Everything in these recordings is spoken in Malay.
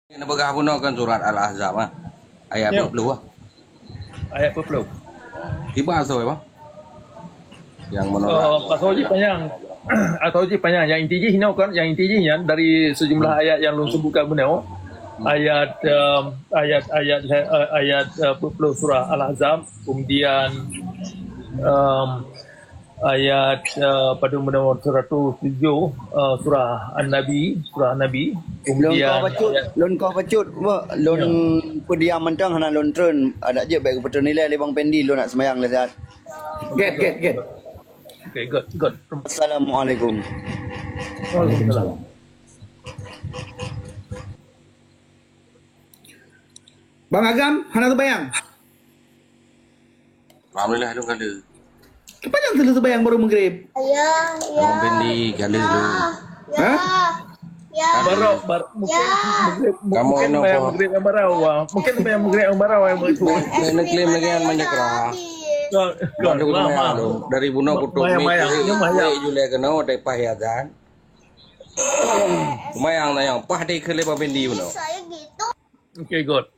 Kenapa gunakan surat Al-Ahzab ayat Ya, 20 ayat berapa? Dibahas tu apa? Yang menolak Atau je panjang. Atau je panjang. Yang inti je hinau kan, yang inti je dari sejumlah ayat yang lu sebutkan benar. Ayat berapa surah Al-Ahzab, kemudian um, ayat pada nomor 107 surah An-Nabi, kemudian ayat Lon kau pacut lon ya. pediam mentang hana lon trun ada je baik betul nilai lebang pendi lo nak semayang le Zat. Get. Okay, good. Assalamualaikum. Waalaikumsalam. Bang Agam, hana terbayang. Alhamdulillah dong kali. Kepanjang telah terbayang baru maghrib. Orang bendi kali dulu. Hah? Mungkin bayang maghrib yang barau. Mungkin bayang maghrib yang barau yang itu. Nak klaim lagi yang banyak kerah. Kalau Lama. dari buno kutuk Mayang. Julia kena ada pahayatan. Mayang na yang pah di kele bendi buno. Okay, good.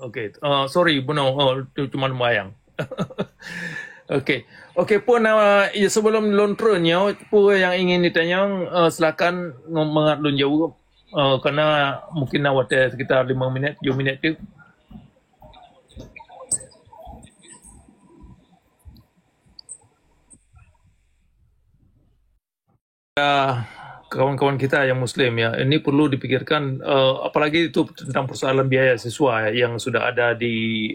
Okay, sorry, Buno, itu cuma bayang. Okay, pun sebelum lontronya, pun yang ingin ditanya, silakan mengatlun jauh, karena mungkin awak sekitar 5 minit, 7 minit tu. Kawan-kawan kita yang Muslim ya, ini perlu dipikirkan, apalagi itu tentang persoalan biaya siswa yang sudah ada di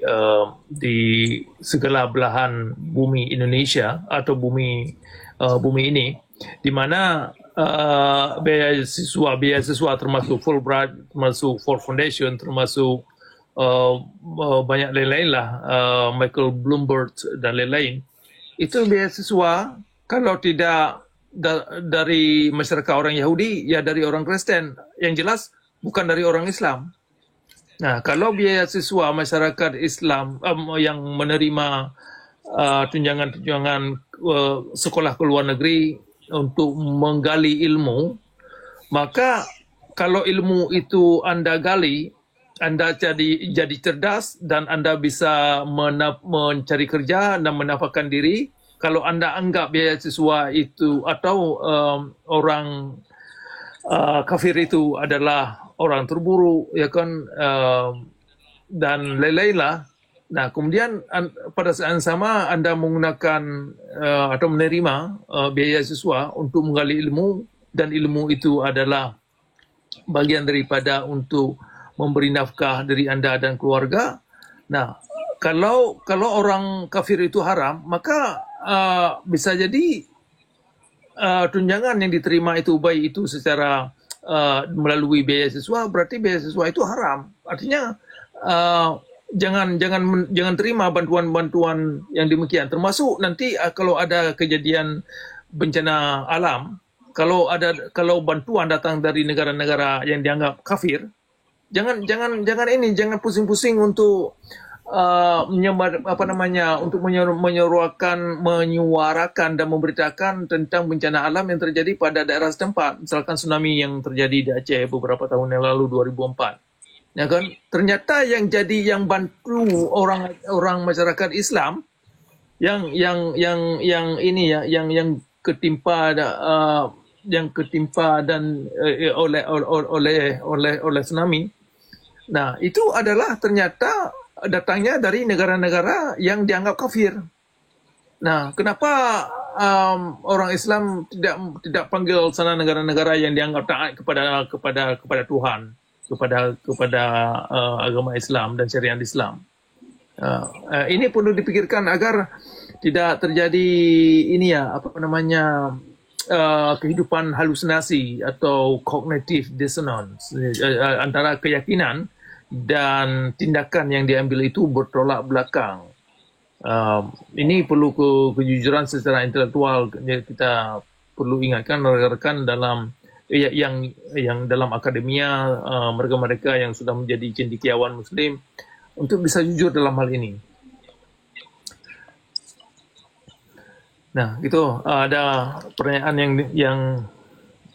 segala belahan bumi Indonesia atau bumi ini, di mana biaya siswa termasuk Fulbright, termasuk Ford Foundation, termasuk banyak lain-lain lah, Michael Bloomberg dan lain-lain, itu biaya siswa kalau tidak dari masyarakat orang Yahudi, ya dari orang Kristen. Yang jelas bukan dari orang Islam. Nah, kalau biaya siswa masyarakat Islam yang menerima tunjangan-tunjangan sekolah ke luar negeri untuk menggali ilmu, maka kalau ilmu itu Anda gali, Anda jadi cerdas dan Anda bisa mencari kerja dan menafkahkan diri. Kalau Anda anggap biaya siswa itu atau orang kafir itu adalah orang terburuk, ya kan, dan lain-lain lah. Nah, kemudian pada saat yang sama Anda menggunakan atau menerima biaya siswa untuk menggali ilmu, dan ilmu itu adalah bagian daripada untuk memberi nafkah dari Anda dan keluarga. Nah, kalau orang kafir itu haram, maka bisa jadi tunjangan yang diterima itu baik itu secara melalui biaya siswa, berarti biaya siswa itu haram. Artinya jangan terima bantuan-bantuan yang demikian. Termasuk nanti kalau ada kejadian bencana alam, kalau bantuan datang dari negara-negara yang dianggap kafir, jangan pusing-pusing untuk menyuarakan dan memberitakan tentang bencana alam yang terjadi pada daerah setempat, misalkan tsunami yang terjadi di Aceh beberapa tahun yang lalu 2004. Ya kan, ternyata yang bantu orang masyarakat Islam yang ketimpa dan oleh tsunami. Nah, itu adalah ternyata datangnya dari negara-negara yang dianggap kafir. Nah, kenapa orang Islam tidak panggil sana negara-negara yang dianggap taat kepada Tuhan, kepada agama Islam dan syariat Islam? Ini perlu dipikirkan agar tidak terjadi kehidupan halusinasi atau cognitive dissonance antara keyakinan dan tindakan yang diambil itu bertolak belakang. Ini perlu kejujuran secara intelektual. Kita perlu ingatkan rekan-rekan dalam yang dalam akademia, mereka-mereka yang sudah menjadi cendekiawan Muslim, untuk bisa jujur dalam hal ini. Nah, itu ada pertanyaan yang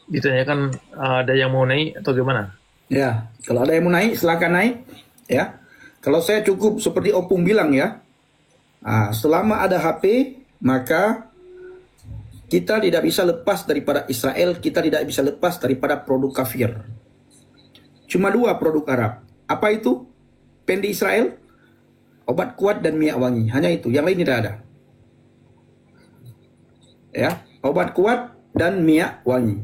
ditanyakan, ada yang mau naik atau gimana? Ya, kalau ada yang mau naik, silakan naik. Ya, kalau saya cukup seperti Opung bilang ya, selama ada HP, maka kita tidak bisa lepas daripada Israel, kita tidak bisa lepas daripada produk kafir. Cuma 2 produk Arab. Apa itu? Pendi Israel, obat kuat dan minyak wangi. Hanya itu, yang lain tidak ada. Ya, obat kuat dan minyak wangi.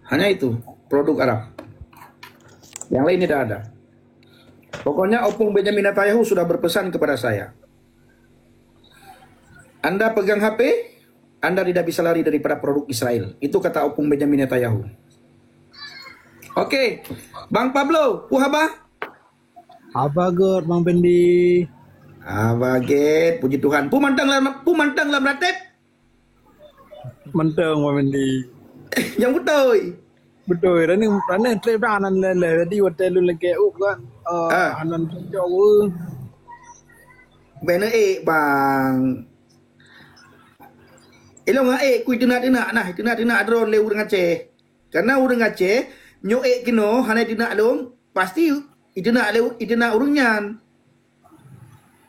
Hanya itu, produk Arab. Yang lain tidak ada. Pokoknya Opung Benjamin Netanyahu sudah berpesan kepada saya. Anda pegang HP, Anda tidak bisa lari daripada produk Israel. Itu kata Opung Benjamin Netanyahu. Oke, Bang Pablo, puhaba? Apa good, Bang Pendi? Baget, puji Tuhan. Pumantang lam ratep. Mentang, Bang Pendi. Yang betul. Betul, dan ni trip dah anan le di hotel lu lagi kan. Anan jauh. Benar bang. Elok ngah kui tenak nah, tenak drone le urang Aceh. Karena urang Aceh nyo kino hanai tenak long pasti itenak urungan.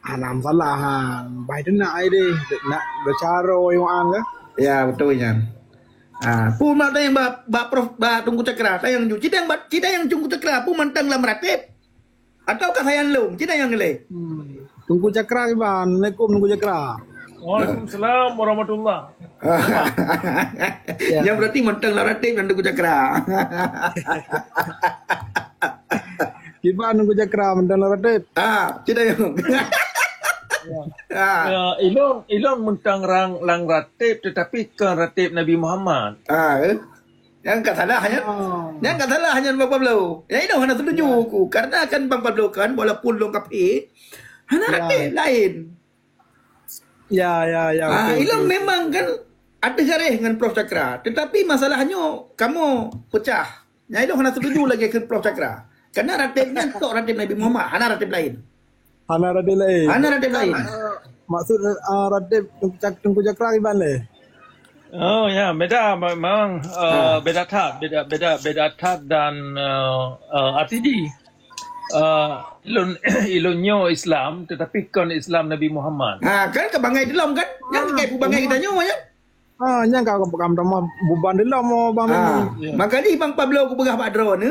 Anam salahan. Baik tenak ai deh, nak bercaro yang angga. Ya betul yan. Pu mata yang Prof tunggu cakra, tayang ju. Cita yang tunggu cakra, pu mantang lam ratib. Atau kasayan lum, cita yang le. Tunggu cakra Iban, Assalamualaikum tunggu cakra. Waalaikumsalam warahmatullah. Yang berarti mantang lam ratib dan tunggu cakra. Iban tunggu cakra, mentang laratip. Cita yang. Ilon mentang lang ratib tetapi kan ratib Nabi Muhammad. Yang tak salah hanya Bang Pablo. Yang itu hanya setuju aku. Karena kan Bang Pablo kan walaupun lengkap hanya ratib lain. Ya. Ilon memang kan ada garis dengan Prof Cakra. Tetapi masalahnya kamu pecah. Yang itu hanya setuju lagi dengan Prof Cakra. Karena ratibnya tak ratib Nabi Muhammad, hanya ratib lain. Hana ratib lain. Maksud ratib tunggu cakra Iban le. Oh ya, beda memang beda tat dan RTD. Ilonyo Islam tetapi kon Islam Nabi Muhammad. Kan kebangai dalam kan? Yang kayak bubangai kita nyo ya. Yang kau pakam sama buban dalam mau bang. Maka ni Bang Pablo aku begah padron ni.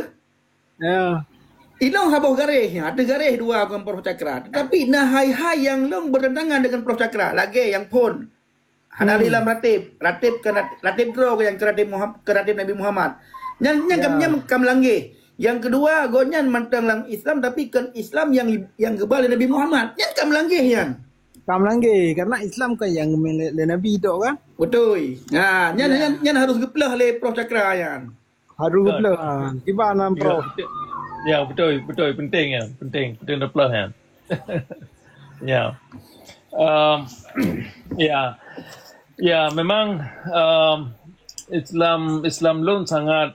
Ya. Ilong habuh garis, ada garis 2 dengan Prof Cakra. Tetapi nahai-hai yang long bertentangan dengan Prof Cakra. Lagi yang pun. Hana dalam ratib draw yang ke ratib Nabi Muhammad. Yang kam langgi. Yang kedua gonyan mantang lang Islam tapi kan Islam yang gebal Nabi Muhammad. Yang kam langgi yang. Kam langgi karena Islam kan yang le Nabi tu kan. Betul. Yang harus geplah le Prof Cakra yang. Harus geplah. Gimana Prof? Ya betul penting replah ya. Ya. Ya memang Islam lun sangat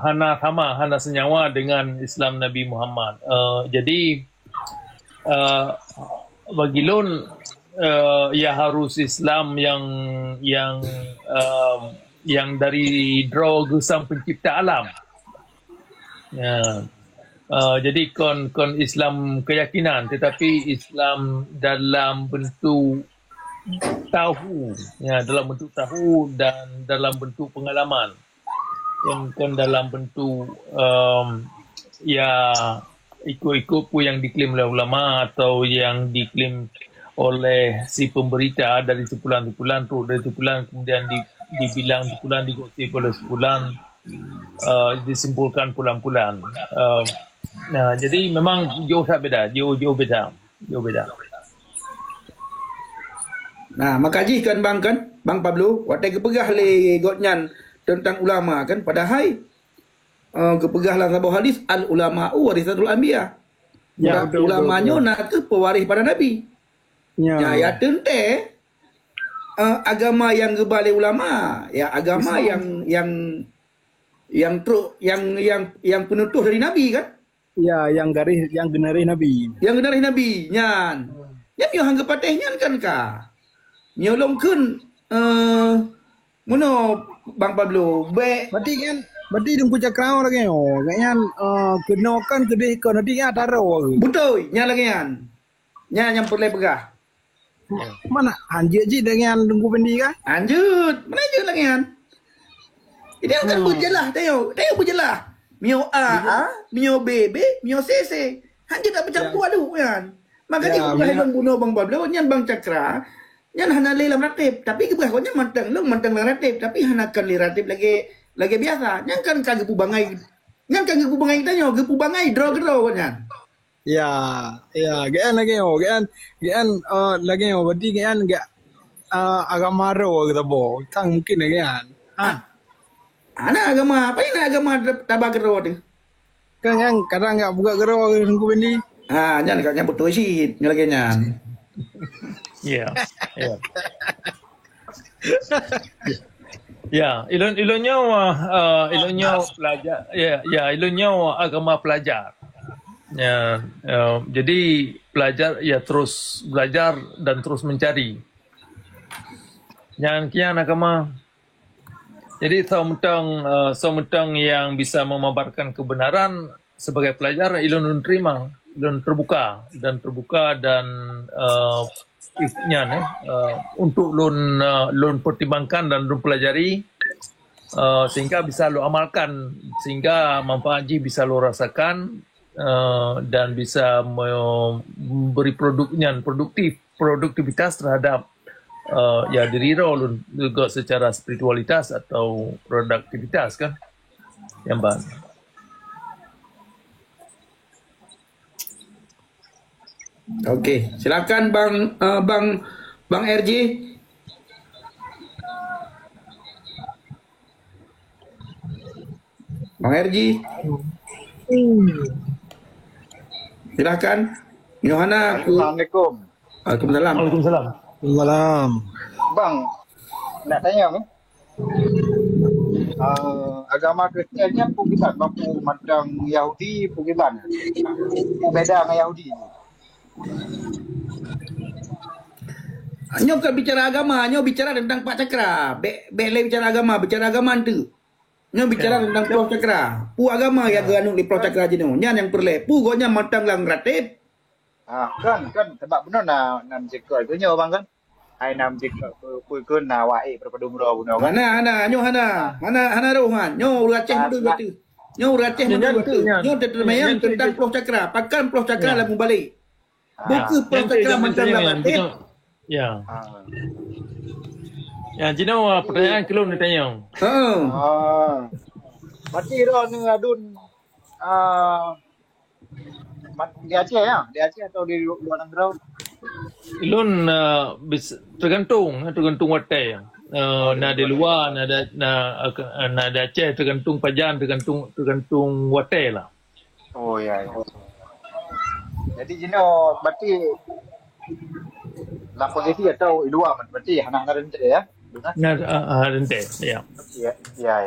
hana senyawa dengan Islam Nabi Muhammad. Jadi bagi lun ya harus Islam yang dari draw gesang pencipta alam. Ya. Jadi kon Islam keyakinan tetapi Islam dalam bentuk tahu dan dalam bentuk pengalaman yang kon dalam bentuk ya ikut-ikut pun yang diklaim oleh ulama atau yang diklaim oleh si pemberita dari sepulan kemudian dibilang sepulan digosip oleh sepulan disimpulkan pulang-pulang. Jadi memang jauh beda. Nah, makaji kan Bang Pablo, waktu kepegah le gotnyan tentang ulama kan padahal kepegah lah sabuh hadis al ulama warisatul anbiya. Ya, ulamanya nak tu pewaris para nabi. Ya tente agama yang gebale ulama, ya agama yang penutuh dari nabi kan? Ya, yang genari nabi. Yang genari nabi nyan. Yang yo hangga patehnya kan ka. Nyolong kun mono Bang Pablo. Berarti kan berarti dong pucak kau lagi oh. Kayaknya kenokan kedih kau nanti kan taruh. Betul, nya lagi kan. Nya yang perlu pegah. Mana anjir je dengan tunggu pendi kah? Lanjut, mana lanjut lagi kan? Ini kan berjelah, tengok berjelah. Mio A, Mio B, Mio C. Hanya tak bercampur aduh kan. Makanya aku yang bunuh bang Babla, nyan bang Cakra, nyan hana lelam ratib. Tapi keberapa manteng lang ratib. Tapi hana kan li ratib lagi biasa. Nyan kan gepu bangai. Nyan kan gepu bangai tanya, gepu bangai draw kan. Ya, gaan lagi oh, gaan lagi oh, berarti gaan gak agama ro kita bo, kang mungkin lagi kan. Ana agama, apa ini agama tabak gero tu? Kan yang kadang enggak buka gero tunggu pendi. Nyan kau nyambut tu sih, lagi nyan. Ya. Ya, ilonnya pelajar. Ya, ilonnya agama pelajar. Ya, jadi pelajar ya terus belajar dan terus mencari. Yang kian agama. Jadi sementang yang bisa memaparkan kebenaran sebagai pelajar ilun terima, ilun terbuka dan untuk lun pertimbangkan dan lun pelajari sehingga bisa lo amalkan, sehingga manfaat bisa lo rasakan dan bisa memberi produktivitas terhadap ya diri lo juga secara spiritualitas atau produktivitas kan yang bang. Okey, silakan bang RJ. Bang RJ. Silakan. Yohana. Assalamualaikum. Waalaikumsalam. Waalaikumsalam. Malam. Bang, nak tanya ni. Agama Kristiannya pugilan, bang macam Yahudi pugilan. Beda dengan Yahudi. Nyo bukan bicara agama, nyo bicara tentang Pak Cakra. Bele bicara agama tu. Nyo bicara tentang Prof Cakra. Pu agama ya ganung di Prof Cakra je no. Nyan yang perle. Pu gonya matang lang ratib. Kan sebab benar nam jekol tu nyo bang kan. Ai nam jekol pun na wae berpadum ro buno kan. Nyo hana rohan. Nyo uraceh tu betul. Nyo uraceh betul. Nyo termayang tentang Prof Cakra. Pakan Prof Cakra lah balik. Buku Prof Cakra matang lang ratib. Ya. Ya, Jino pertanyaan kelum ni tanya. Berarti ro ni adun di Aceh ya? Di Aceh atau di luar negara? Ilun tergantung watai. Na di luar, na di Aceh tergantung pajan, tergantung watai lah. Oh ya. Jadi Jino berarti la posisi atau luar berarti anak rente ya? Rente, ya. Ya.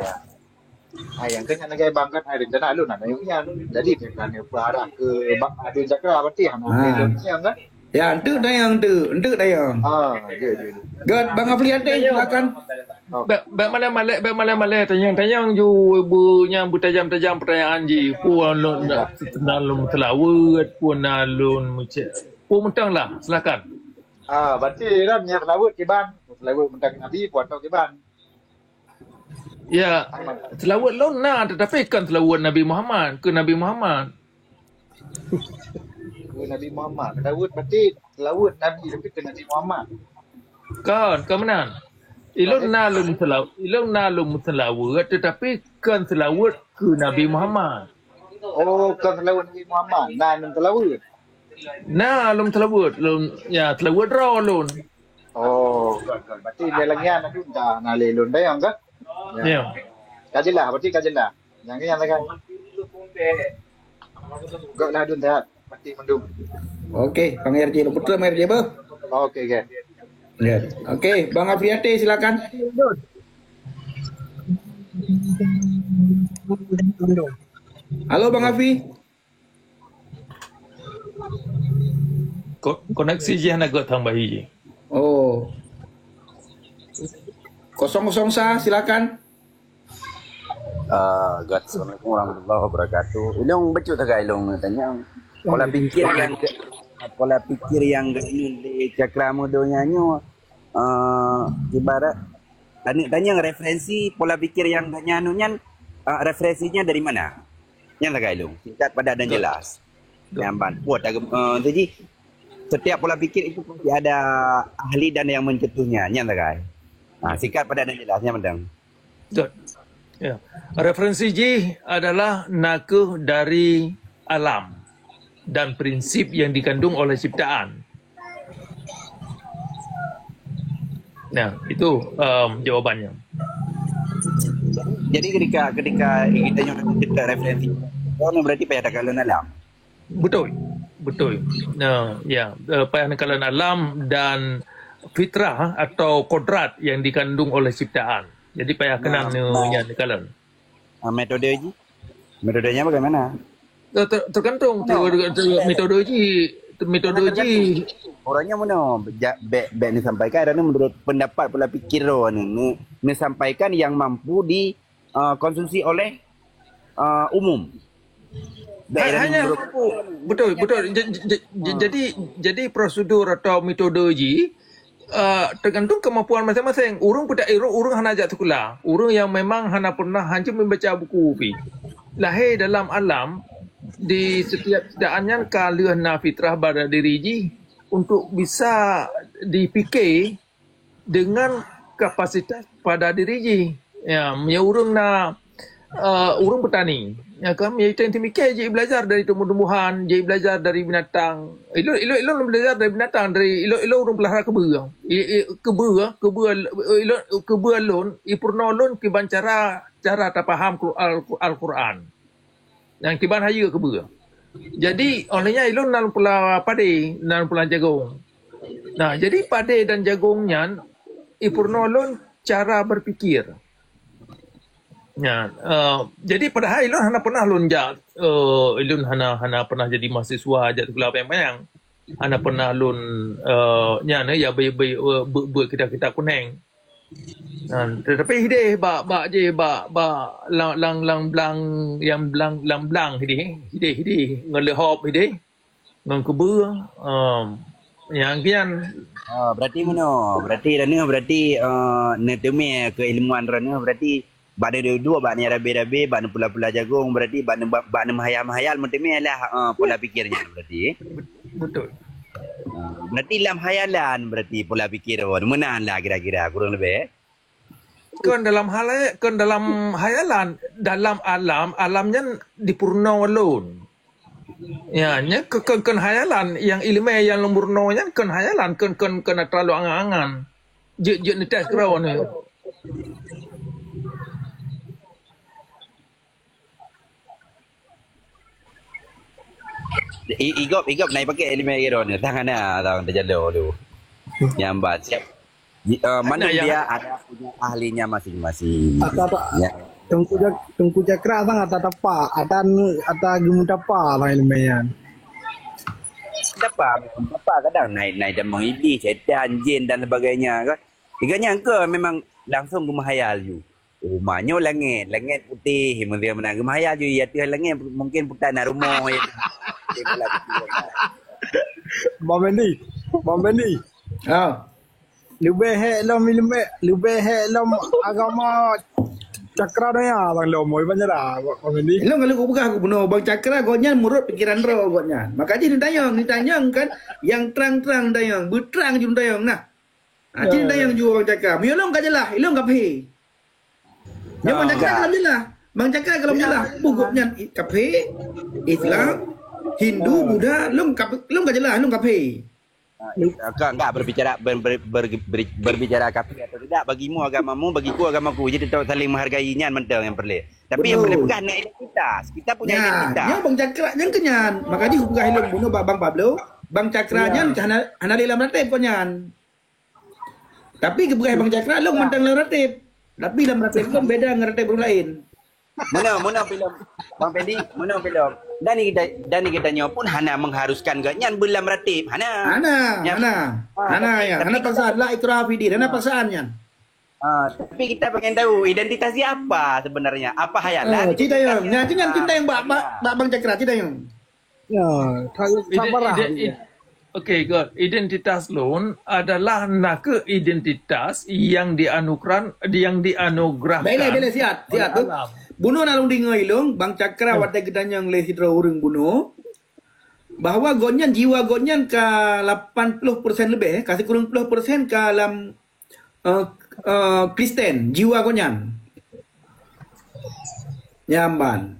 Yang kena negara bangkat hari rencana lu nak ayunya. Jadi kan berarah ke ada Cakra berarti anak yang kan? Ya, itu dayang. Ya. God, Bang Afriante silakan. Baik mana tanya ju ibunya bertajam-tajam pertanyaan ji. Puan lun nalun telawut, puan nalun macam. Puan mentanglah, silakan. Berarti kan yang telawut kiban. Telawut mentang Nabi puan tahu kiban. Ya, telawut lun tetapi kan telawut Nabi Muhammad ke Nabi Muhammad. Nabi Muhammad. Telawut berarti telawut Nabi tapi ke Nabi Muhammad. Kan mana? Ilun nalum telawut tetapi kan telawut ke Nabi Muhammad. Oh, kan telawut Nabi Muhammad. Nalum telawut. Nalum telawut. Telawut raw lun. Oh, berarti dia lagi anak tu dah nalelun dah yang kan? Ya. Kajilah, berarti kajilah. Yang lagi. Gak lah dun dah. Berarti mendung. Okey, Bang RJ betul Bang RJ apa? Okey. Ya. Okey, Bang Afriante silakan. Halo Bang Afi. Koneksi je nak got tambah je. Oh. 00 silakan. Assalamualaikum warahmatullahi wabarakatuh. Ilong betul tak ilong tanya pola pikir yang di cakra mudonya ibarat tanya referensi pola pikir yang tanya referensinya dari mana? Yang tak ilong singkat padat dan jelas. Nyamban buat jadi setiap pola pikir itu pasti ada ahli dan yang mencetusnya. Yang tak kai. Singkat padat dan jelasnya mendang. Betul. Ya. Referensi J adalah nakah dari alam dan prinsip yang dikandung oleh ciptaan. Nah, itu jawabannya. Jadi ketika kita nyontek referensi, berarti payah takalan alam. Betul. Nah, ya, payah takalan alam dan fitrah atau kodrat yang dikandung oleh ciptaan. Jadi payah kenal yang dikalan. Metodenya bagaimana? Tergantung metodologi. Orangnya mana? Bek ni sampaikan ada menurut pendapat pola pikir ni sampaikan yang mampu dikonsumsi oleh umum. Hanya betul. Jadi prosedur atau metodologi tergantung kemampuan masing-masing. Urang hana ajak sekolah. Urang yang memang hana pernah hanya membaca buku pi. Lahir dalam alam di setiap keadaannya kalau hana fitrah pada diri ji untuk bisa dipikir dengan kapasitas pada diri ji. Ya, urang urang petani. Ya kan, ia mikir je belajar dari tumbuh-tumbuhan, je belajar dari binatang. Ilo belajar dari binatang, dari ilo urang pelihara kebun. Kebun alun, ipurna alun kiban cara tak faham Al-Quran. Yang kiban haya kebun. Jadi olehnya ilo nan pula padi, nan pula jagung. Nah, jadi padi dan jagungnya ipurna alun cara berfikir. Ya, jadi padahal Ilun hana pernah lonjak, Ilun hana pernah jadi mahasiswa ajak sekolah bayang-bayang, hana pernah lun ya buat kita kuneng. Tetapi hideh lang blang yang blang hideh ngelehop hideh ngang kebur yang kian. Berarti mana? Berarti neteme keilmuan rana berarti bana dua bana rabe bana pula jagung berarti bana mahayal menteme lah pola pikirnya berarti. Betul. Berarti dalam hayalan berarti pola pikir menan lah kira-kira kurang lebih. Kan dalam hayalan dalam alamnya dipurna walun. Ya, nya kan hayalan yang ilmu yang lemurnonya kan hayalan kan terlalu angan-angan. Je ni tes kerau ni. Igop naik pakai elemen kira ni tangan dah terjalo tu. Nyambat siap. Mana dia ada punya ahlinya masing-masing. Ya. Tungku cakra bang atau apa? Ada gemuta apa bang elemen? Apa kadang naik dan mengiblis, setan, jin dan sebagainya kan. Iganya ke memang langsung gemahayal you. Rumahnya langit putih, dia menang gemahayal you. Ya tu langit mungkin putana rumah ya. Bang Bendi. Lebih helom agama cakra dia bang lo moi banyak dah Bang Bendi. Lo kalau aku buka aku bunuh bang cakra gonya murut pikiran ro gonya. Makanya ditayang kan yang terang dayang, berterang jun dayang nah. Jadi dayang jual bang cakra. Miolong ka jelah, ilong ka phe. Yang bang cakra kalau jelah. Bang cakra kalau jelah, pokoknya kape Islam Hindu, Buddha, lom ka jelah, lom ka phe. Enggak berbicara kafir atau tidak bagimu agamamu bagiku agamaku jadi saling menghargainya mentang yang perlu tapi yang boleh bukan identitas kita punya identitas yang bang cakra yang kenyan makanya aku buka hilom bunuh bang Pablo bang cakranya hana dalam ratib konyan tapi kebuka bang cakra lo mentang dalam ratib tapi dalam ratib lo beda dengan ratib lain. Mana film Bang Pendi, mana film. Dan kita nyawa pun hana mengharuskan ganyan belam ratib. Hana paksaan la ikrah fi din. Hana paksaan yan. Tapi kita pengen tahu identitas dia apa sebenarnya. Apa hayalan? Cita yang. Nah, jangan cinta yang Bang Cakra, cita yang. Ya, sabarlah. Okay, good. Identitas loan adalah nak identitas yang dianugerahkan. Bela sihat. Bunuh nalung dingai long Bang Cakra watai gedanyang le hidro urang bunuh. Bahwa gonyan jiwa gonyan ke 80% lebih, kasih kurang 10% ke dalam Kristen, jiwa gonyan. Nyamban.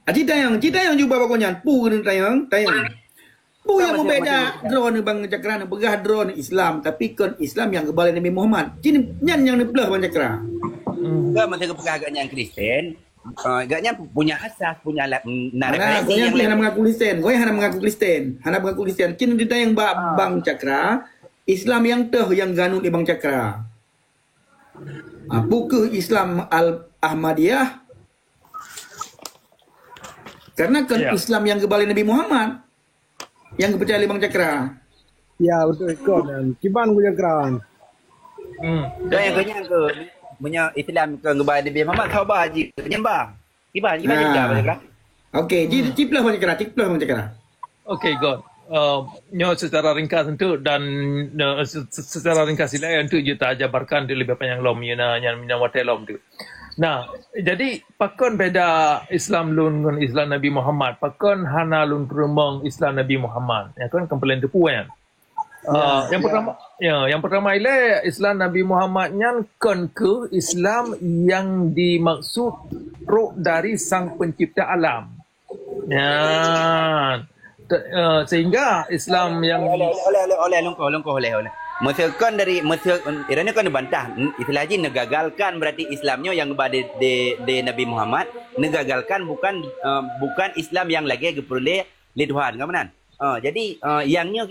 Cita yang juga bagonyan, pu kena tayang. Pu yang membeda drone Bang Cakra, begah drone Islam, tapi kon Islam yang kebal Nabi Muhammad. Cini nyan yang nebelah Bang Cakra. Enggak masa kepegah agaknya yang Kristen. Agaknya punya asas, punya referensi yang hana mengaku Kristen. Kau yang hana mengaku Kristen. Cini kita yang Bang Cakra, Islam yang yang ganut di Bang Cakra. Buku Islam Al-Ahmadiyah. Karena kan Islam yang kebal Nabi Muhammad. Yang kepercayaan Bang Cakra. Ya, betul kan. Kiban Bang Cakra. Dan yang kenyang ke punya Islam ke ngebah Nabi Muhammad kau bah haji nyembah. Kiban juga Bang Cakra. Okey, ciplah Bang Cakra. Okay, good. Nyo secara ringkas untuk dan secara ringkas sila untuk kita jabarkan di lebih panjang lom yang watai lom tu. Nah, jadi pakon beda Islam lun dengan Islam Nabi Muhammad. Pakon hana lun peremang Islam Nabi Muhammad. Ya kan kempelan tepu kan. Yang pertama ialah Islam Nabi Muhammad yang kan ke Islam yang dimaksud roh dari sang pencipta alam. Ya. Sehingga Islam yang oleh masa iranya kan bantah istilah haji negagalkan berarti Islamnya yang kepada de Nabi Muhammad negagalkan bukan Islam yang lagi keperoleh li Tuhan kan. Jadi yangnya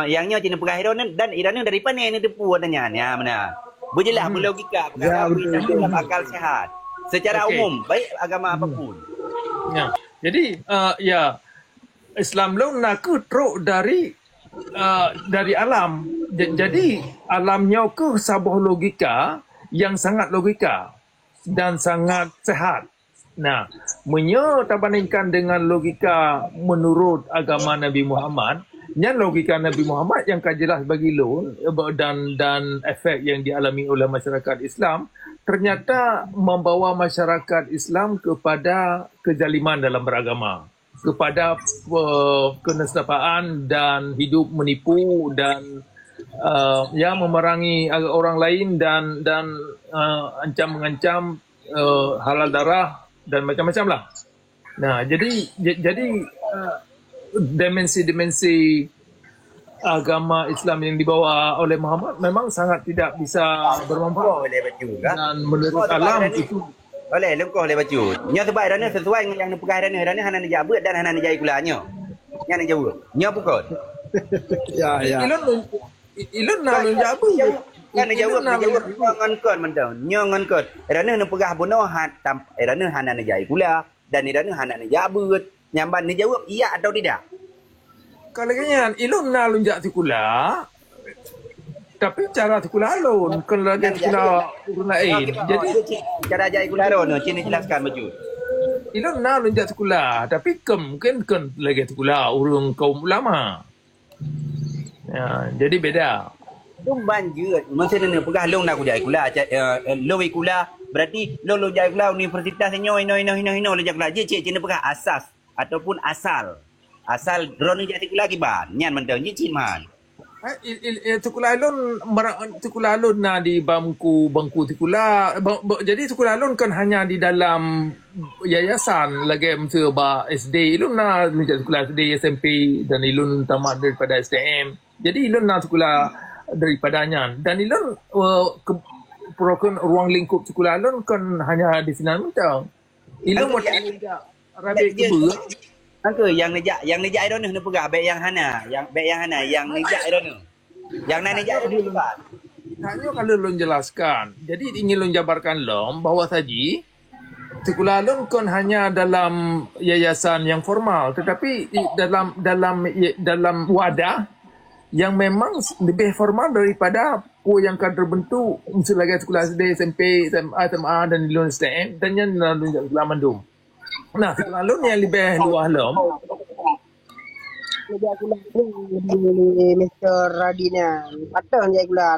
yangnya cina pengakhiran dan iranya dari mana ini tepu adanya ya mana. Berjelas berlogika dalam akal sehat secara umum baik agama apapun. Ya. Jadi Islam lo nak teruk dari alam. Jadi alamnya ke sebuah logika yang sangat logika dan sangat sehat. Nah, menyebandingkan dengan logika menurut agama Nabi Muhammad, yang logika Nabi Muhammad yang jelas bagi lo dan efek yang dialami oleh masyarakat Islam ternyata membawa masyarakat Islam kepada kezaliman dalam beragama, kepada kenesapaan dan hidup menipu dan memerangi orang lain dan mengancam halal darah dan macam-macam lah. Nah, jadi dimensi-dimensi agama Islam yang dibawa oleh Muhammad memang sangat tidak bisa bermanfaat. Dan menurut alam itu oleh lengkau oleh baju. Nya sebab irana sesuai dengan yang nepegah irana hana nak jabut dan hana nak jai kulanya. Nya nak jawab. Nya pukul. Ya. Ilun nak jabut. Nya nak jawab ngan kon mendang. Nya ngan kon. Irana nepegah bunuh irana hana nak jai kula dan irana hana nak jabut. Nyamban ni jawab iya atau tidak? Kalau kalian ilun nak lunjak tikula, tapi cara tikula alun kalau lagi tikula urun lain. Jadi cara jai kula alun cini jelaskan baju. Ilun nak lunjak tikula, tapi mungkin lagi tikula urun kaum ulama. Ya, jadi beda. Tu banjir. Masa ni pegah long nak jai kula, long kula berarti long jai kula universitas nyo ino le jai kula je cina pegah asas ataupun asal drone jadi kula kiban nyan mendang ni cin man tukula alun na di bangku tukula jadi tukula alun kan hanya di dalam yayasan lagi masa ba SD ilun na tukula SD SMP dan ilun tamat daripada STM jadi ilun na tukula daripadanya dan ilun program ruang lingkup tukula alun kan hanya di sinan mendang ilun tidak rabi kebur. Angka yang nejak irona nak pegah baik yang hana yang nejak irona yang nak nejak irona hanya kalau lon jelaskan jadi ingin lon jabarkan lom bahawa saji sekolah lon kon hanya dalam yayasan yang formal tetapi dalam wadah yang memang lebih formal daripada Puan yang akan terbentuk mesti lagi sekolah SD, SMP, SMA, SMA dan di luar STM dan yang lalu sekolah mandum. Nah, sekolah lalu yang lebih luar lom. Jadi aku nak lebih Mr. Radina. Patah je aku lah.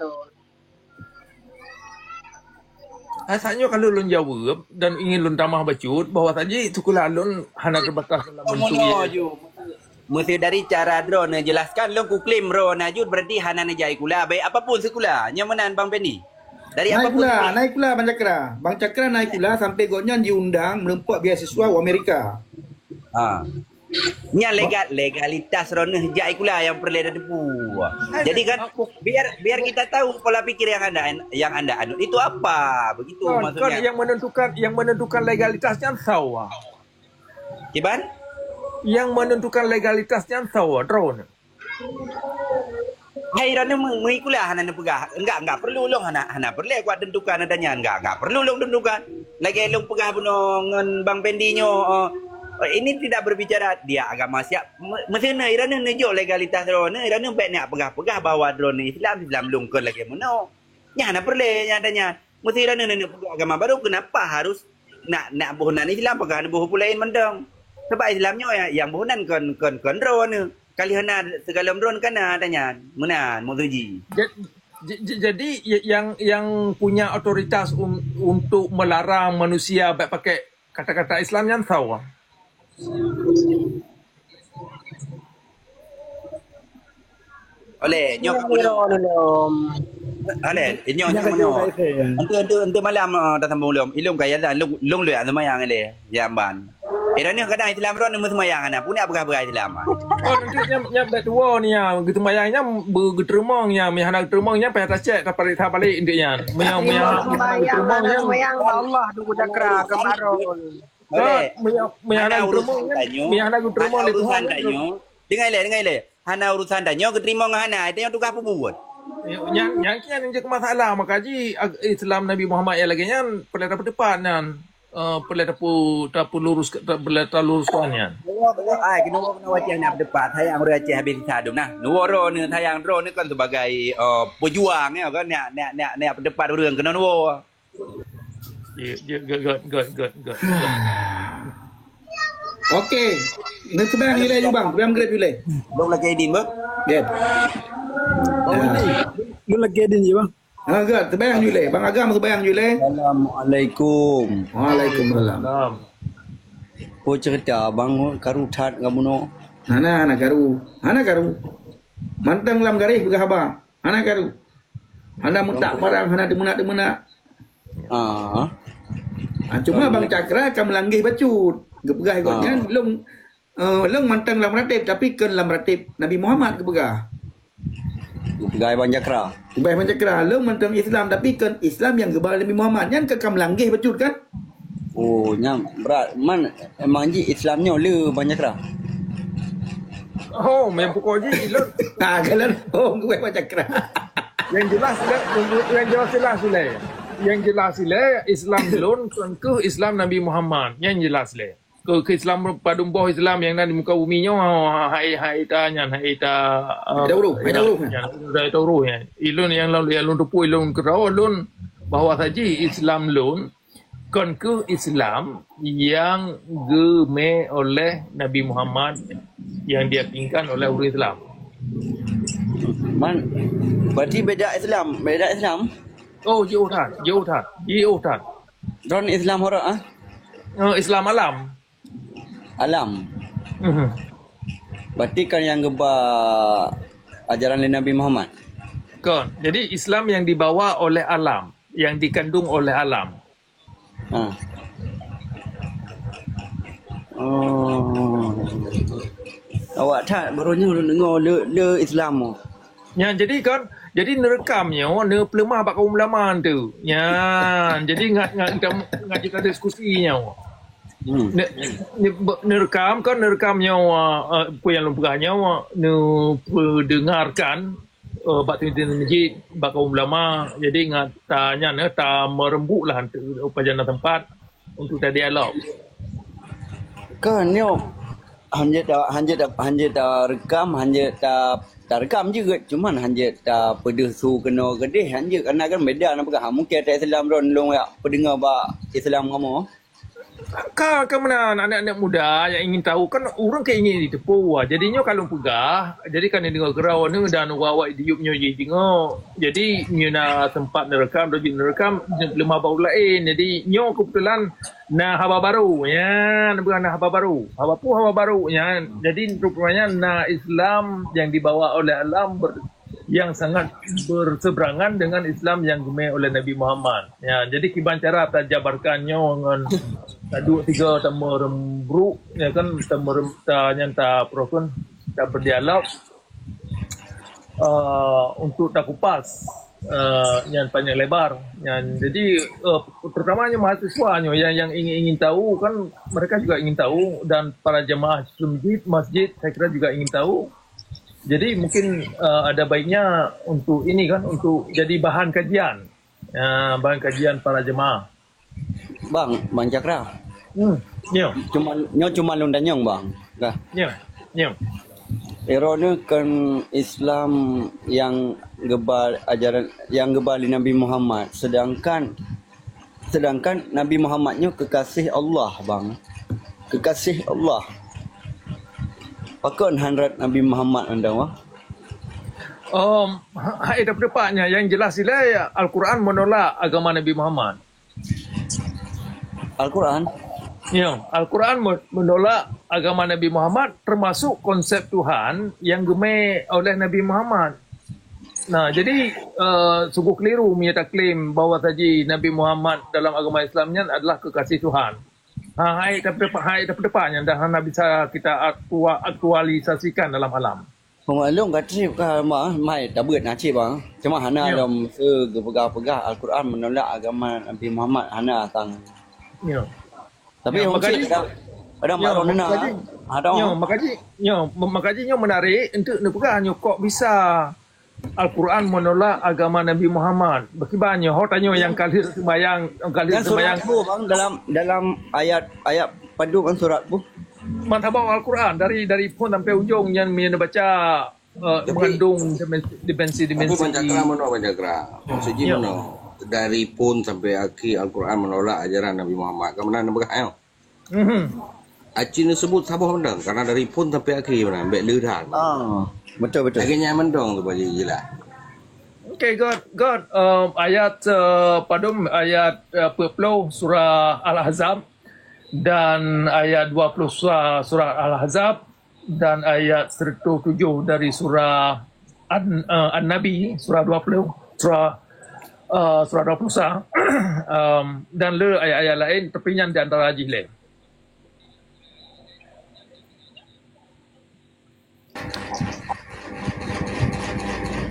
Asalnya kalau lun jawab dan ingin lun tambah bacut bahawa tadi sekolah lun hanya terbatas dalam bentuk Mono mesti dari cara drone jelaskan lo ku klaim ro najud berarti hana najai kula baik apapun sekolah nyamanan Bang Pendi dari apapun naik pula Bang Cakra naik pula sampai gotnya diundang melempuk beasiswa di Amerika. Nya legalitas ro najai kula yang perlu debu. Jadi kan biar kita tahu pola pikir yang anda anut itu apa begitu maksudnya. Kan yang menentukan legalitasnya sawa. Kiban? Yang menentukan legalitasnya sawa drone. Hai rana mengikulah hana pegah. Enggak perlu long hana perlu kuat tentukan adanya enggak perlu long tentukan. Lagi long pegah dengan Bang Pendinyo ini tidak berbicara dia agama siap. Mesti irana nejo legalitas drone. Irana baik nak pegah bahawa drone Islam lungkon lagi mono. Nya hana perlu nya adanya. Mesti irana nak pegah agama baru kenapa harus nak bohonan Islam pegah boh pulain mendang. Sebab Islamnya yang bohonan kon drone. Kali hana segala drone kan adanya. Menan Mozuji. Jadi yang punya otoritas untuk melarang manusia pakai kata-kata Islam yang sawa. Oleh nyok Ale, nyok Ente malam dah sambung lom. Ilum kaya dah long luat semayang ale jamban. Ni kadang Islam ron semua semayang ana. Punya apa-apa Islam. Nanti nya tua ni ya, gitu mayangnya bergetermongnya, mihana getermongnya payah cek balik indiknya. Getermongnya semayang Allah du Cakra kemaron. Mihana getermong le Tuhan danyo. Dengai le. Hana urusan danyo keterima ngana, itu yang tukar apa buat. Yang kian je masalah makaji Islam Nabi Muhammad yang lagi nya perlu dapat depan nan. Perlu dapat lurus kannya. Kena wajah nak depan tayang receh habis sadum nah. Nuoro ni tayang drone ni kan sebagai pejuang ya kan nak depanរឿងkena nuo. Good. Okey. Nak sebayang nilai je bang. Sebayang grade nilai. Belum lagi edin bang. Good. Lu lagi edin je bang. Good. Sebayang nilai. Bang Agam sebayang nilai. Assalamualaikum. Waalaikumsalam. Ko cerita bang karu that ngamuno. Hana karu. Mantang lam garis bega haba. Hana karu. Hana mutak barang hana demena. Cuma Bang Cakra akan melanggih bacut. Gepegah ikutnya long mantang lam ratib tapi kan lam ratib Nabi Muhammad gepegah. Gaya Bang Cakra. Gaya Bang Cakra long mantang Islam tapi kan Islam yang gebal Nabi Muhammad yang akan melanggih bacut kan? Oh, nyam berat man emang ji Islamnya le Bang Cakra. Oh, memang pokok je lo. Kalau gaya Bang Cakra. Yang jelas Islam lon ke Islam Nabi Muhammad yang jelas le. Ke Islam padum boh Islam yang ada di muka bumi nya hai tanya dauruh ya. Ilun yang lalu ilun rupu ilun kerau ilun bahawa saja Islam lon kan ke Islam yang geme oleh Nabi Muhammad yang diyakinkan oleh orang Islam. Man, berarti beda Islam. Oh, jauh tak. Ron Islam orang Islam alam. Berarti kan yang geba ajaran Nabi Muhammad. Kan. Jadi Islam yang dibawa oleh alam, yang dikandung oleh alam. Awak tak barunya dengar le Islam. Ya, jadi nerekamnya pelemah bak kaum ulama tu. Ya, jadi ngat kita diskusinya. Nerekamnya apa yang lumpaganya dengarkan bak tintin bak kaum ulama. Jadi ngat tanya ta merembuklah upajana tempat untuk tadi dialog. Kan yo hanya rekam hanya tak rekam je kot. Cuman hanya tak pedah su kena gedih hanya kerana kan beda nak pegang. Mungkin tak Islam ron long ya pendengar ba Islam kamu. Kan mana anak-anak muda yang ingin tahu kan orang ke ingin ditepu. Jadinya kalau pegah, jadi kan dengar gerau ni dan awak diupnya je dengar. Jadi nyuna tempat nerekam, dojin nerekam lemah bau lain. Jadi nyo kebetulan na haba baru ya, bukan na haba baru. Haba baru ya. Jadi rupanya na Islam yang dibawa oleh alam yang sangat berseberangan dengan Islam yang dimai oleh Nabi Muhammad. Ya, jadi kiban cara tak jabarkannya dengan dua tiga tamu rembruk ya kan tamu nyanta prokon tak berdialog untuk tak kupas yang panjang lebar. Jadi terutamanya mahasiswanya yang ingin tahu kan mereka juga ingin tahu dan para jemaah masjid saya kira juga ingin tahu. Jadi mungkin ada baiknya untuk ini kan untuk jadi bahan kajian para jemaah. Bang Cakra. Nyo. Cuma lon danyong bang. Dah. Nyo. Ero ni kan Islam yang gebal ajaran yang gebali Nabi Muhammad sedangkan Nabi Muhammadnya kekasih Allah bang. Kekasih Allah. Pakon handrat Nabi Muhammad anda wah? Ada pendapatnya yang jelas ialah Al-Quran menolak agama Nabi Muhammad. Al-Quran? Ya, Al-Quran menolak agama Nabi Muhammad termasuk konsep Tuhan yang gemai oleh Nabi Muhammad. Nah, jadi sungguh keliru menyatakan klaim bahawa saja Nabi Muhammad dalam agama Islamnya adalah kekasih Tuhan. Hai depannya dah nak bisa kita aktualisasikan dalam alam. Pengalung kata mai tak berat nak cik bang. Cuma hana dalam pegah Al-Quran menolak agama Nabi Muhammad hana tang. Ya. Tapi yang cik ada maron nak. Ada. Makanya menarik untuk nak pegah kok bisa Al-Quran menolak agama Nabi Muhammad. Bagaimana? Hau tanya yang kali sembayang. Bang dalam ayat padu kan surat bu. Mantap Al-Quran dari pun sampai ujung yang baca mengandung dimensi. Tapi Pancakra mana Pancakra? Maksudnya mana? Dari pun sampai akhir Al-Quran menolak ajaran Nabi Muhammad. Kamu nak berkata? Acin sebut sabah mendang karena dari pun sampai akhir mana? Ambek leudan. Betul. Akhirnya mendong tu bagi jelas. Okay, God. Ayat padum ayat 40 surah Al-Ahzab dan ayat 20 surah Al-Ahzab dan ayat 107 dari surah An-Nabi surah 20 surah 20 dan le ayat-ayat lain terpinyan di antara haji lain.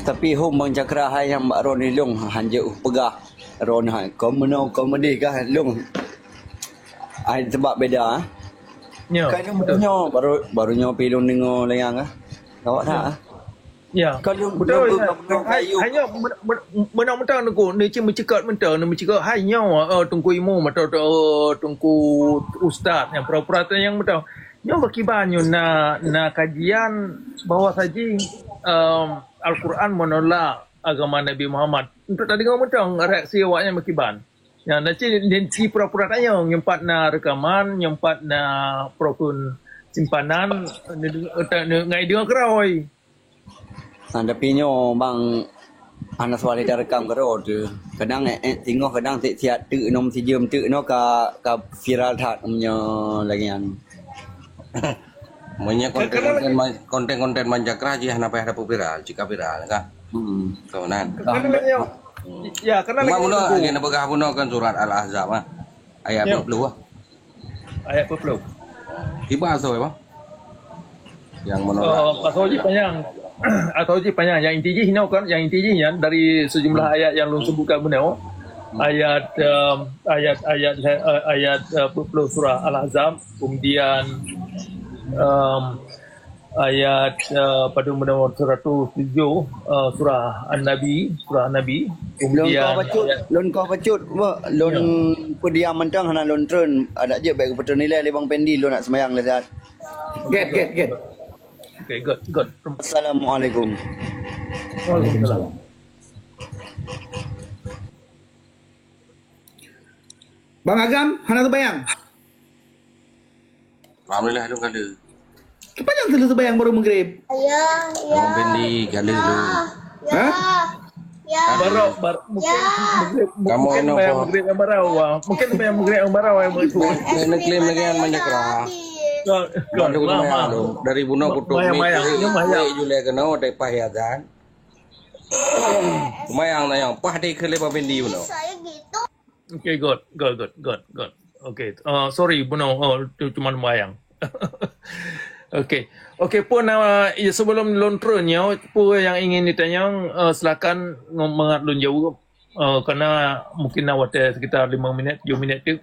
Tapi hom Bang Cakra hai yang mak ron long hanja pegah ron hai komedi kah long ai sebab beda Ya. Kan barunya pilon dengar layang ah. Awak tak? Ya. Kalau betul. Hanya menang-menang aku ni cuma cakap hanya tunggu imam atau tunggu ustaz yang pura-pura yang betul. Yang berkibarnya na kajian bahawa saja Al-Quran menolak agama Nabi Muhammad. Untuk tadi kamu tahu reaksi awaknya berkibar. Ya, nanti pura-pura tanya nyempat na rekaman, nyempat na prokun simpanan ngai dia keroi. Tapi nyo bang anak suara dah rekam keroi tu. Kadang tengok kadang siap tu nom si jam tu no ka viral tak punya lagi an. Banyak konten Pancakra je hana payah dapat viral, jika viral kan. Kawanan. Ya, kerana mula lagi nak pegah pun kan surat Al-Ahzab ah. Ayat 20 ah. Ayat 20. Tiba asal apa? Yang menolak. Atau panjang yang intinya kan yang intinya dari sejumlah ayat yang lu sebutkan benar. Ayat 20 surah Al-Ahzab, kemudian ayat pada nomor 107 surah An-Nabi, kemudian lon kau pacut lon pediam mentang hana lon tren ada je baik betul nilai lebang pendi lon nak sembayang lezat. Get. Okay, good. Assalamualaikum. Waalaikumsalam. Bang Agam, hana terbayang. Alhamdulillah lu kala. Kepanjang telah terbayang baru maghrib. Orang bendi kala lu. Ha? Barau, mungkin Kamu bayang apa? maghrib yang barau. Mungkin bayang maghrib yang barau yang itu. Nak claim lagi yang menyakra. Kalau aku mayang lu dari buno kutuk ni julai kena dai pahiadan. Mayang na yang pah dai kele pa bendi buno. Okay, good. Okay, sorry, Buno, itu cuma bayang. Okay, pun sebelum lontronya, pun yang ingin ditanya, silakan mengat lon jauh, karena mungkin awak sekitar 5 minit, 7 minit tu.